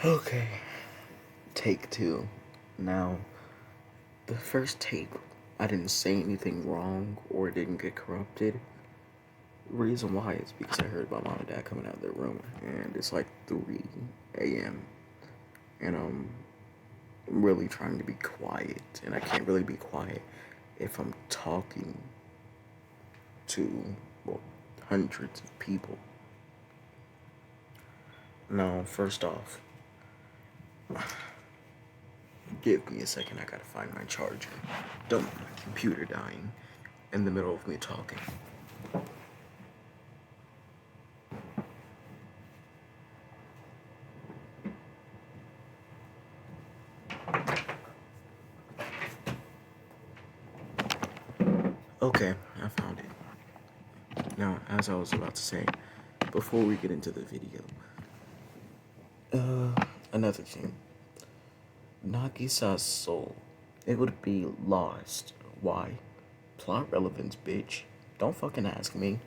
Okay, take two. Now, the first tape, I didn't say anything wrong or didn't get corrupted. The reason why is because I heard my mom and dad coming out of their room, and it's like 3 a.m. And I'm really trying to be quiet, and I can't really be quiet if I'm talking to, well, hundreds of people. Now, first off, give me a second, I gotta find my charger. Don't want my computer dying in the middle of me talking. Okay, I found it. Now, as I was about to say, before we get into the video, another thing. Nagisa's soul, it would be lost. Why? Plot relevance, bitch. Don't fucking ask me.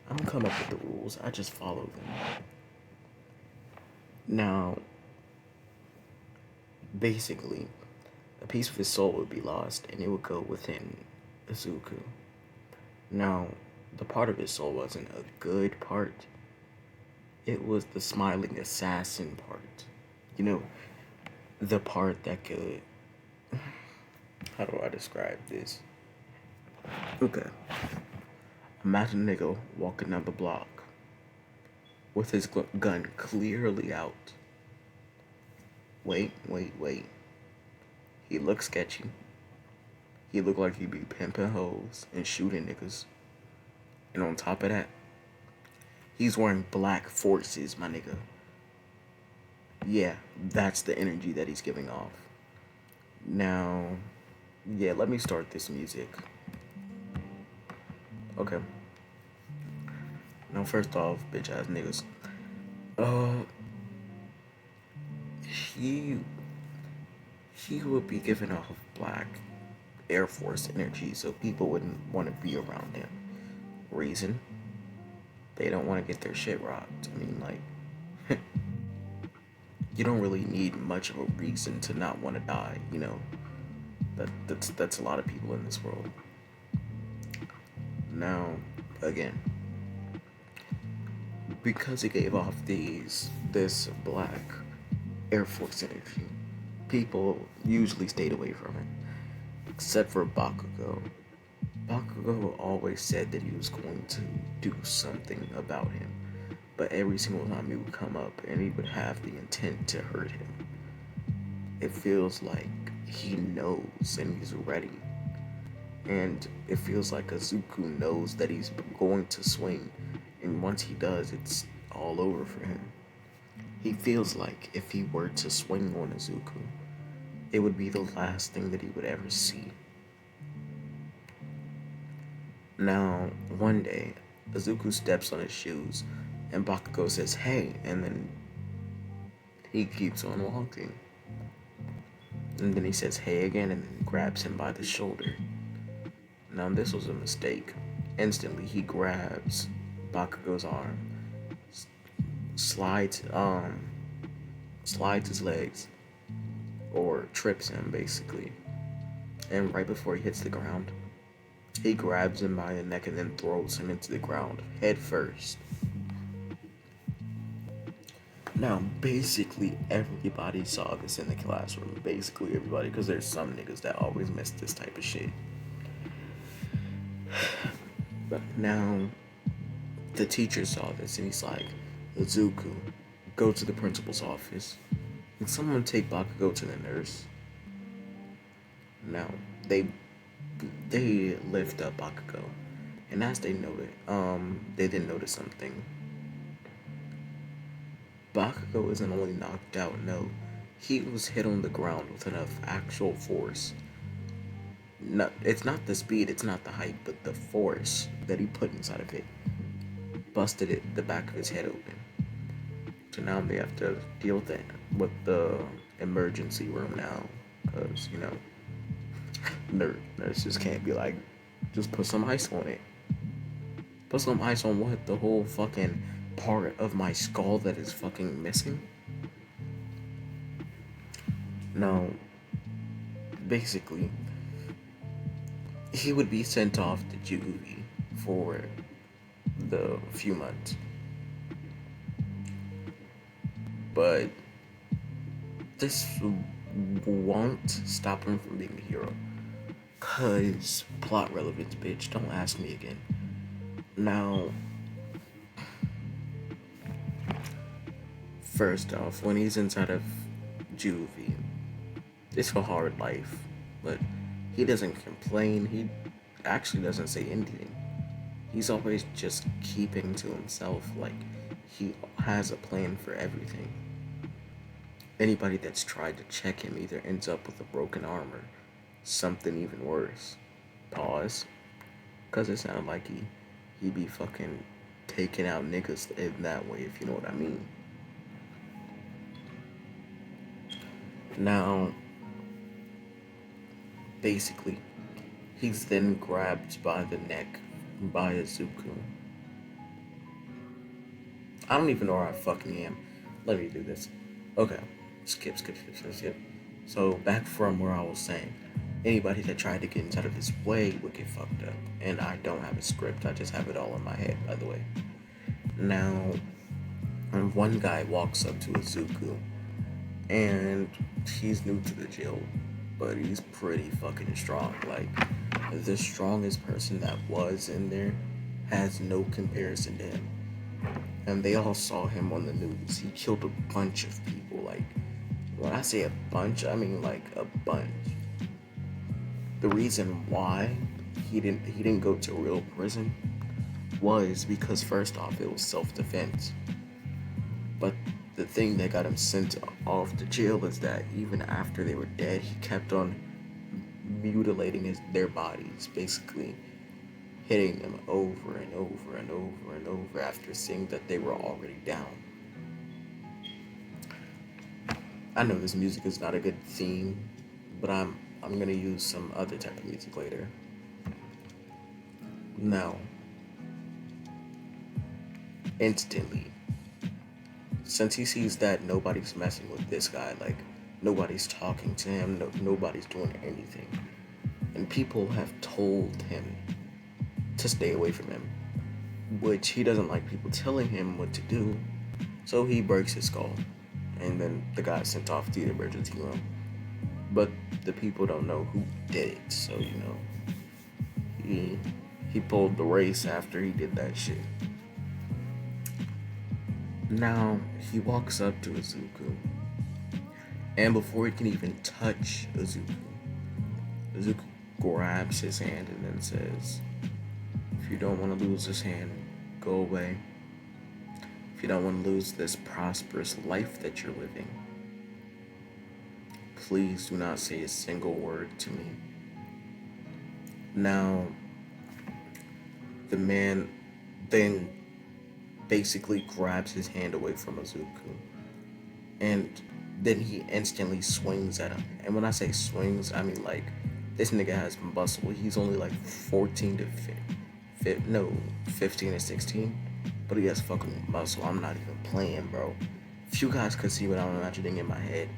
I don't come up with the rules, I just follow them. Now, basically, a piece of his soul would be lost and it would go within azuku. Now, the part of his soul wasn't a good part, it was the smiling assassin part. You know, the part that could. How do I describe this? Okay. Imagine a nigga walking down the block with his gun clearly out. Wait. He looks sketchy. He look like he be pimping hoes and shooting niggas. And on top of that, he's wearing black forces, my nigga. Yeah, that's the energy that he's giving off. Now, yeah, let me start this music. Okay. Now, first off, bitch ass niggas. Uh, he he would be giving off black Air Force energy, so people wouldn't want to be around him. Reason? They don't want to get their shit rocked. I mean, like, you don't really need much of a reason to not want to die. You know, that's a lot of people in this world. Now, again, because it gave off this black Air Force energy, people usually stayed away from it, except for Bakugou. Bakugou always said that he was going to do something about him, but every single time he would come up and he would have the intent to hurt him. It feels like he knows and he's ready. And it feels like Azuku knows that he's going to swing, and once he does, it's all over for him. He feels like if he were to swing on Azuku, it would be the last thing that he would ever see. Now, one day, Azuku steps on his shoes, and Bakugo says, "Hey," and then he keeps on walking. And then he says, "Hey," again, and then grabs him by the shoulder. Now, this was a mistake. Instantly, he grabs Bakugo's arm, slides his legs, or trips him, basically. And right before he hits the ground, he grabs him by the neck and then throws him into the ground, head first. Now, basically everybody saw this in the classroom. Basically everybody, because there's some niggas that always miss this type of shit. But now, the teacher saw this and he's like, "Azuku, go to the principal's office. Can someone take Bakugo to the nurse?" Now, they lift up Bakugo, and as they noted, they didn't notice something. Bakugo isn't only knocked out, no, he was hit on the ground with enough actual force. It's not the speed, it's not the height, but the force that he put inside of it busted the back of his head open. So now they have to deal with the emergency room now, because nurses can't be like, just put some ice on it. Put some ice on what? The whole fucking part of my skull that is fucking missing? Now, basically, he would be sent off to juvie for the few months, but this won't stop him from being a hero. Cause plot relevance, bitch. Don't ask me again. Now, first off, when he's inside of juvie, it's a hard life, but he doesn't complain. He actually doesn't say anything. He's always just keeping to himself, like he has a plan for everything. Anybody that's tried to check him either ends up with a broken arm or something even worse. Pause. Cause it sounded like he be fucking taking out niggas in that way, if you know what I mean. Now, basically, he's then grabbed by the neck by Azuku. I don't even know where I fucking am. Let me do this. Okay. Skip. So back from where I was saying, anybody that tried to get inside of his way would get fucked up. And I don't have a script, I just have it all in my head, by the way. Now, one guy walks up to Azuku, and he's new to the jail, but he's pretty fucking strong. Like, the strongest person that was in there has no comparison to him. And they all saw him on the news. He killed a bunch of people. Like, when I say a bunch, I mean like a bunch. The reason why he didn't go to real prison was because first off it was self-defense. But the thing that got him sent off to jail is that even after they were dead, he kept on mutilating their bodies, basically hitting them over and over and over and over after seeing that they were already down. I know this music is not a good theme, but I'm gonna use some other type of music later. Now, instantly, since he sees that nobody's messing with this guy, like nobody's talking to him, nobody's doing anything, and people have told him to stay away from him, which he doesn't like people telling him what to do, so he breaks his skull, and then the guy's sent off to the emergency room. But the people don't know who did it, so you know, he pulled the race after he did that shit. Now he walks up to Azuku, and before he can even touch Azuku grabs his hand and then says, "If you don't want to lose this hand, go away. If you don't want to lose this prosperous life that you're living, please do not say a single word to me." Now, the man then basically grabs his hand away from Azuku, and then he instantly swings at him. And when I say swings, I mean like this nigga has muscle. He's only like 14 to 15 to 16, but he has fucking muscle. I'm not even playing, bro. If you guys could see what I'm imagining in my head.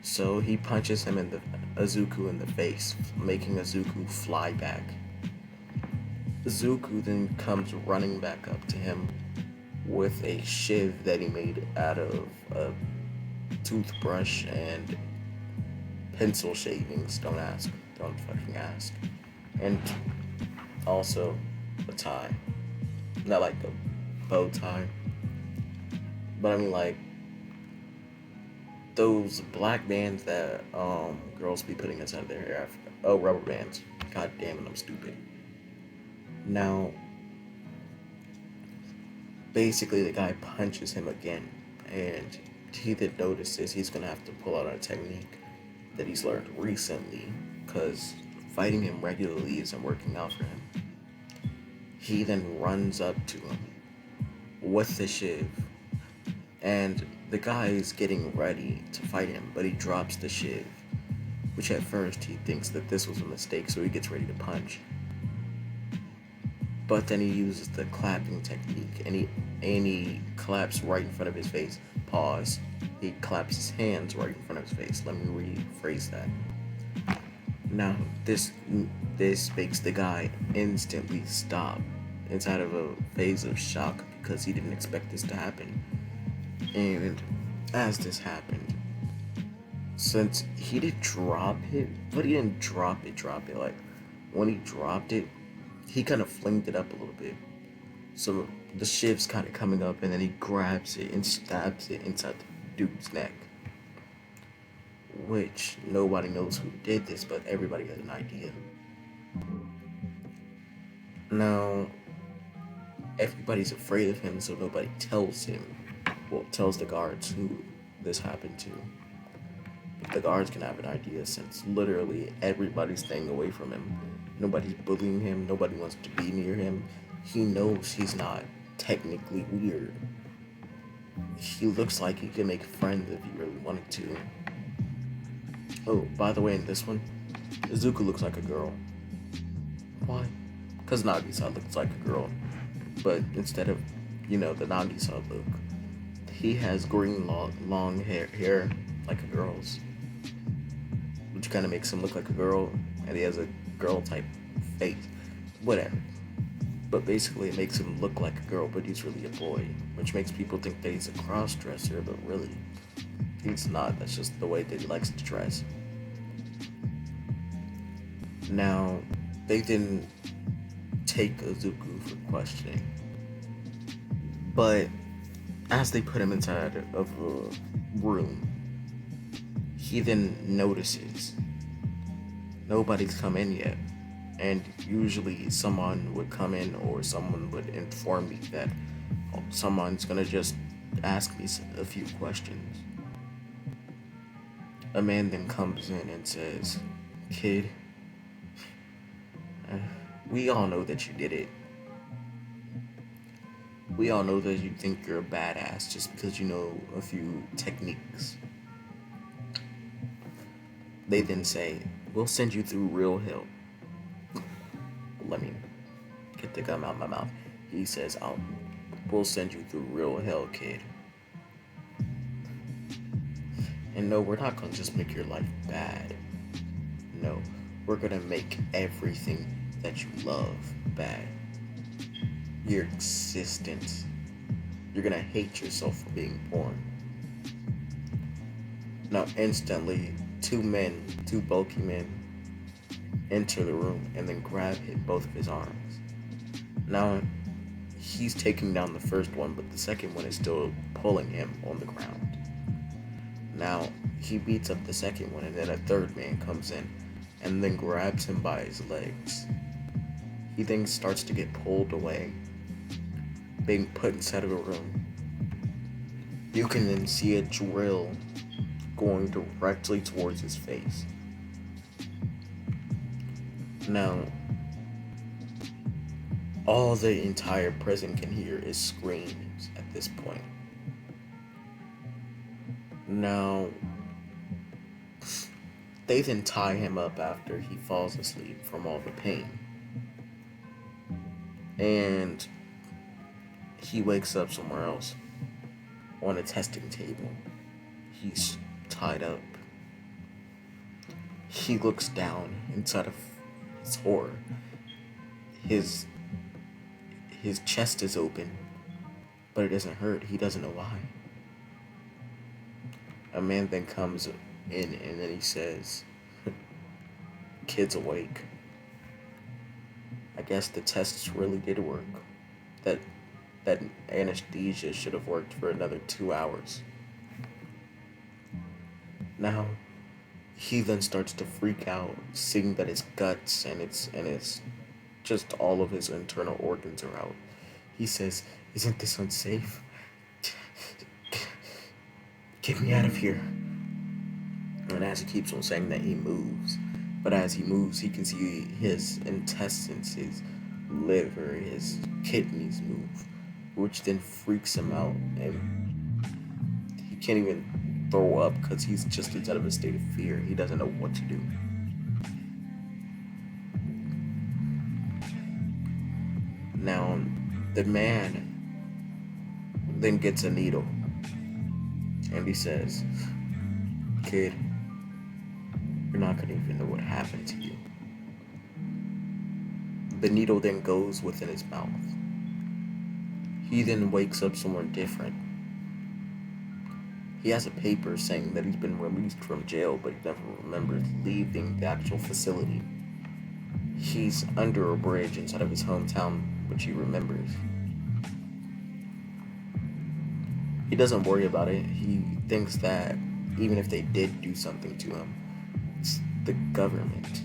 So he punches him in the Azuku in the face, making Azuku fly back. Azuku then comes running back up to him with a shiv that he made out of a toothbrush and pencil shavings. Don't ask. Don't fucking ask. And also a tie. Not like a bow tie, but I mean like those black bands that girls be putting inside their hair after. Oh, rubber bands. God damn it, I'm stupid. Now, basically the guy punches him again, and he then notices he's gonna have to pull out a technique that he's learned recently, because fighting him regularly isn't working out for him. He then runs up to him with the shiv, and the guy is getting ready to fight him, but he drops the shiv, which at first he thinks that this was a mistake, so he gets ready to punch. But then he uses the clapping technique, and he and he claps right in front of his face. Pause. He claps his hands right in front of his face. Let me rephrase that. Now, this makes the guy instantly stop inside of a phase of shock because he didn't expect this to happen. And as this happened, since he did drop it, but he didn't drop it. Like when he dropped it, he kind of flinged it up a little bit. So the shiv's kind of coming up, and then he grabs it and stabs it inside the dude's neck. Which nobody knows who did this, but everybody has an idea. Now, everybody's afraid of him, so nobody tells him. Well, tells the guards who this happened to. But the guards can have an idea since literally everybody's staying away from him. Nobody's bullying him, nobody wants to be near him. He knows he's not technically weird. He looks like he can make friends if he really wanted to. Oh, by the way, in this one, Azuku looks like a girl. Why? Because Nagisa looks like a girl. But instead of, the Nagisa look, he has green long hair like a girl's. Which kind of makes him look like a girl, and he has a girl type face. Whatever. But basically it makes him look like a girl, but he's really a boy. Which makes people think that he's a cross-dresser, but really, he's not. That's just the way that he likes to dress. Now, they didn't take Azuku for questioning. But as they put him inside of a room, he then notices nobody's come in yet. And usually someone would come in or someone would inform me that someone's gonna just ask me a few questions. A man then comes in and says, "Kid, we all know that you did it. We all know that you think you're a badass just because you know a few techniques." They then say, "We'll send you through real hell." Let me get the gum out of my mouth. He says, "We'll send you through real hell, kid. And no, we're not gonna just make your life bad. No, we're gonna make everything that you love bad. Your existence. You're gonna hate yourself for being born." Now, instantly, two bulky men, enter the room and then grab both of his arms. Now, he's taking down the first one, but the second one is still pulling him on the ground. Now, he beats up the second one, and then a third man comes in and then grabs him by his legs. He then starts to get pulled away, being put inside of a room. You can then see a drill going directly towards his face. Now, all the entire prison can hear is screams at this point. Now, they then tie him up after he falls asleep from all the pain. And he wakes up somewhere else on a testing table. He's tied up. He looks down inside of his horror. His chest is open, but it doesn't hurt. He doesn't know why. A man then comes in and then he says, "Kid's awake. I guess the tests really did work. That anesthesia should have worked for another 2 hours." Now, he then starts to freak out, seeing that his guts and it's just all of his internal organs are out. He says, "Isn't this unsafe? Get me out of here." And as he keeps on saying that, he moves. But as he moves, he can see his intestines, his liver, his kidneys move, which then freaks him out. And he can't even throw up because he's just inside of a state of fear. He doesn't know what to do. Now, the man then gets a needle, and he says, "Kid, you're not gonna even know what happened to you." The needle then goes within his mouth. He then wakes up somewhere different. He has a paper saying that he's been released from jail, but he never remembers leaving the actual facility. He's under a bridge inside of his hometown, which he remembers. He doesn't worry about it. He thinks that even if they did do something to him, it's the government.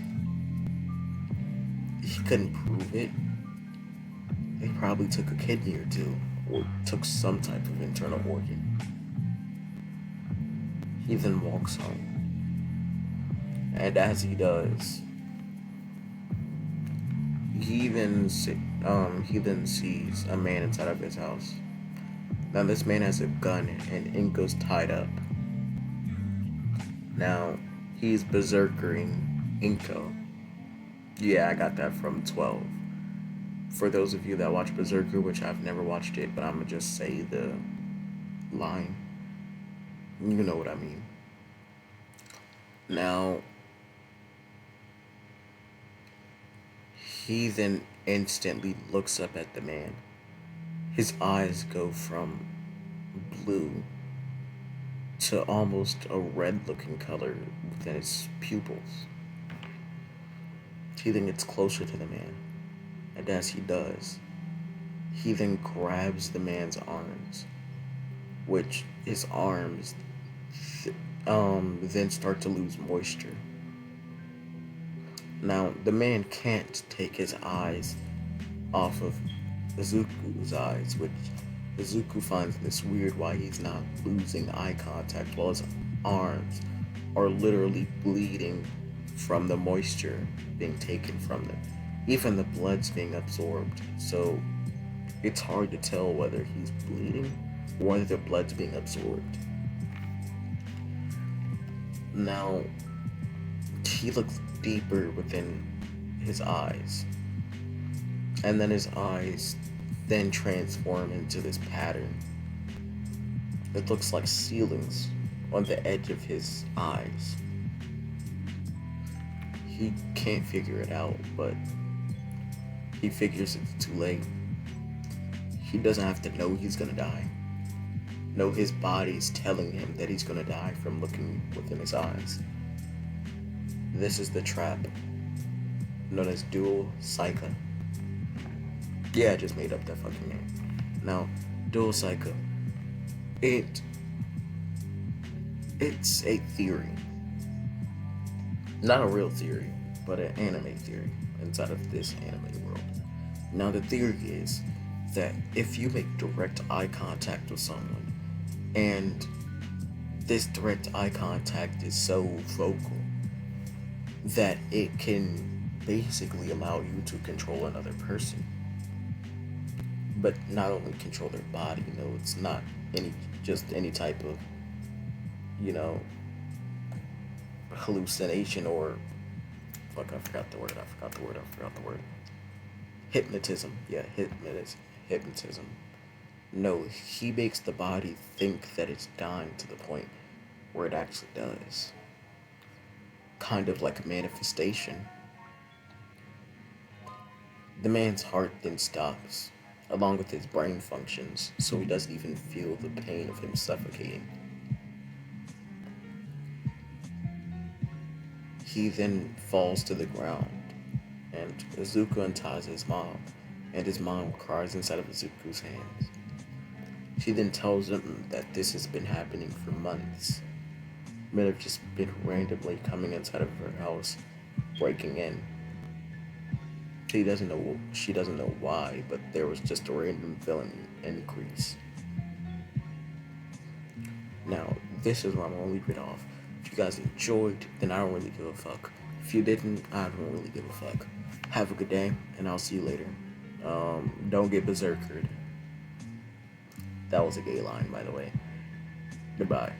He couldn't prove it. They probably took a kidney or two, or took some type of internal organ. He then walks home. And as he does, he then sees a man inside of his house. Now this man has a gun and Inko's tied up. Now he's berserkering Inko. Yeah, I got that from 12. For those of you that watch Berserker, which I've never watched it, but I'm gonna just say the line. You know what I mean. Now, he then instantly looks up at the man. His eyes go from blue to almost a red looking color within his pupils. He then gets closer to the man, and as he does, he then grabs the man's arms, which his arms then start to lose moisture. Now, the man can't take his eyes off of Azuku's eyes, which Azuku finds this weird why he's not losing eye contact while his arms are literally bleeding from the moisture being taken from them. Even the blood's being absorbed, so it's hard to tell whether he's bleeding or whether the blood's being absorbed. Now, he looks deeper within his eyes, and then his eyes then transform into this pattern. It looks like ceilings on the edge of his eyes. He can't figure it out, but he figures it's too late. He doesn't have to know he's gonna die. No, his body's telling him that he's gonna die from looking within his eyes. This is the trap, known as duel psycho. Yeah, I just made up that fucking name. Now, duel psycho. It's a theory. Not a real theory, but an anime theory inside of this anime world. Now, the theory is that if you make direct eye contact with someone, and this direct eye contact is so vocal that it can basically allow you to control another person. But not only control their body, it's not any type of, hallucination or fuck, I forgot the word. Hypnotism. Yeah, hypnotism. No, he makes the body think that it's dying to the point where it actually does. Kind of like a manifestation. The man's heart then stops, along with his brain functions, so he doesn't even feel the pain of him suffocating. He then falls to the ground, and Azuku unties his mom, and his mom cries inside of Azuku's hands. She then tells him that this has been happening for months. Men have just been randomly coming inside of her house, breaking in. She doesn't know why, but there was just a random villain increase. Now, this is where I'm gonna leave it off. If you guys enjoyed, then I don't really give a fuck. If you didn't, I don't really give a fuck. Have a good day, and I'll see you later. Don't get berserkered. That was a gay line, by the way. Goodbye.